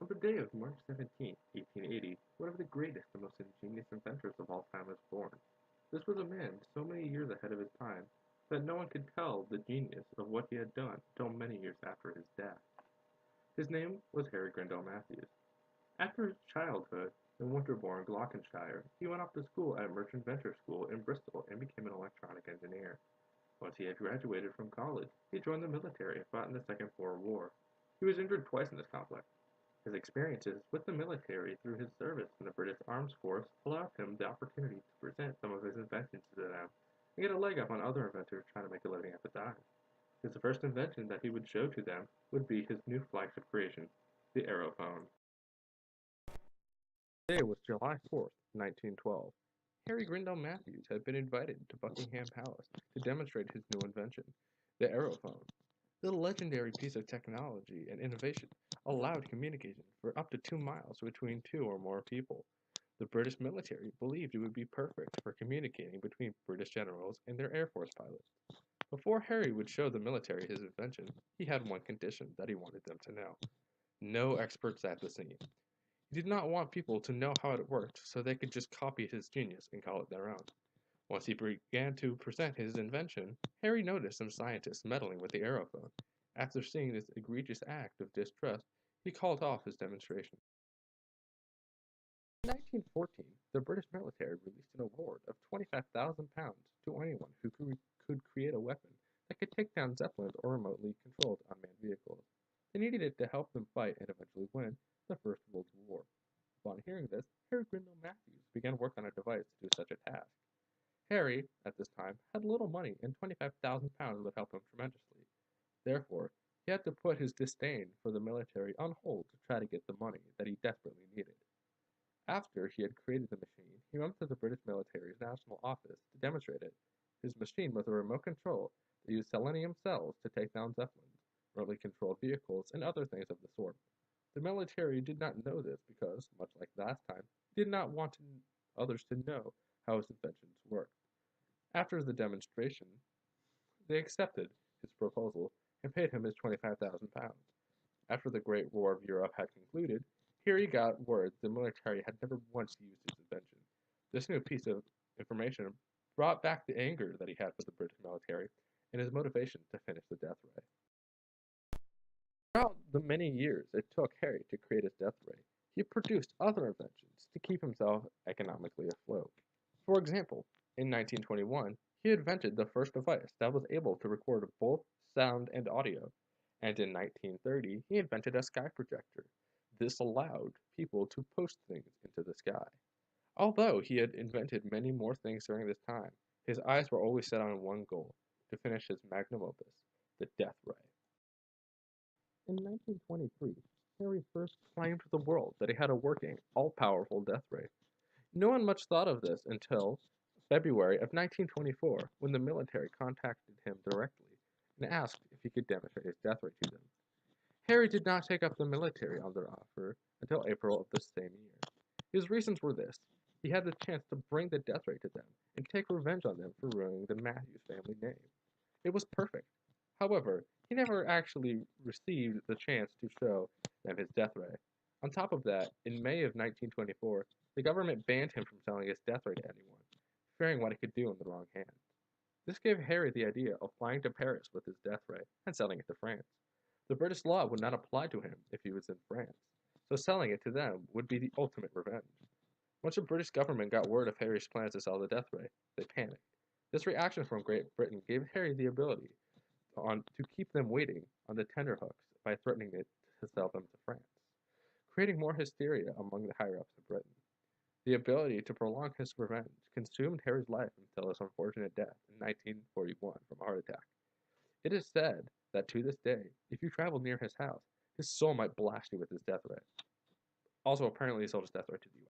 On the day of March 17th, 1880, one of the greatest and most ingenious inventors of all time was born. This was a man so many years ahead of his time that no one could tell the genius of what he had done until many years after his death. His name was Harry Grindell Matthews. After his childhood in Winterbourne, Gloucestershire, he went off to school at Merchant Venture School in Bristol and became an electronic engineer. Once he had graduated from college, he joined the military and fought in the Second Boer War. He was injured twice in this conflict. His experiences with the military through his service in the British Armed Force allowed him the opportunity to present some of his inventions to them and get a leg up on other inventors trying to make a living at the time. His first invention that he would show to them would be his new flagship creation, the aerophone. The day was July 4th, 1912. Harry Grindell Matthews had been invited to Buckingham Palace to demonstrate his new invention, the aerophone. The legendary piece of technology and innovation allowed communication for up to 2 miles between two or more people. The British military believed it would be perfect for communicating between British generals and their Air Force pilots. Before Harry would show the military his invention, he had one condition that he wanted them to know. No experts at the scene. He did not want people to know how it worked so they could just copy his genius and call it their own. Once he began to present his invention, Harry noticed some scientists meddling with the aerophone. After seeing this egregious act of distrust, he called off his demonstration. In 1914, the British military released an award of £25,000 to anyone who could create a weapon that could take down zeppelins or remotely controlled unmanned vehicles. They needed it to help them fight and eventually win the First World War. Upon hearing this, Harry Grindell Matthews began work on a device to do such a task. Harry, at this time, had little money and £25,000 would help him tremendously. Therefore, he had to put his disdain for the military on hold to try to get the money that he desperately needed. After he had created the machine, he went to the British military's national office to demonstrate it. His machine was a remote control that used selenium cells to take down zeppelins, remotely controlled vehicles, and other things of the sort. The military did not know this because, much like last time, he did not want others to know how his inventions worked. After the demonstration, they accepted his proposal and paid him his £25,000. After the Great War of Europe had concluded, Harry got word the military had never once used his invention. This new piece of information brought back the anger that he had for the British military and his motivation to finish the death ray. Throughout the many years it took Harry to create his death ray, he produced other inventions to keep himself economically afloat. For example, in 1921, he invented the first device that was able to record both sound and audio, and in 1930 he invented a sky projector. This allowed people to post things into the sky. Although he had invented many more things during this time, his eyes were always set on one goal, to finish his magnum opus, the death ray. In 1923, Harry first claimed to the world that he had a working, all-powerful death ray. No one much thought of this until February of 1924, when the military contacted him directly and asked if he could demonstrate his death ray to them. Harry did not take up the military on their offer until April of the same year. His reasons were this: he had the chance to bring the death ray to them and take revenge on them for ruining the Matthews family name. It was perfect. However, he never actually received the chance to show them his death ray. On top of that, in May of 1924, the government banned him from selling his death ray to anyone, fearing what it could do in the wrong hands. This gave Harry the idea of flying to Paris with his death ray and selling it to France. The British law would not apply to him if he was in France, so selling it to them would be the ultimate revenge. Once the British government got word of Harry's plans to sell the death ray, they panicked. This reaction from Great Britain gave Harry the ability to keep them waiting on the tenterhooks by threatening to sell them to France, creating more hysteria among the higher-ups of Britain. The ability to prolong his revenge consumed Harry's life until his unfortunate death in 1941 from a heart attack. It is said that to this day, if you travel near his house, his soul might blast you with his death ray. Also, apparently, he sold his death ray to the US.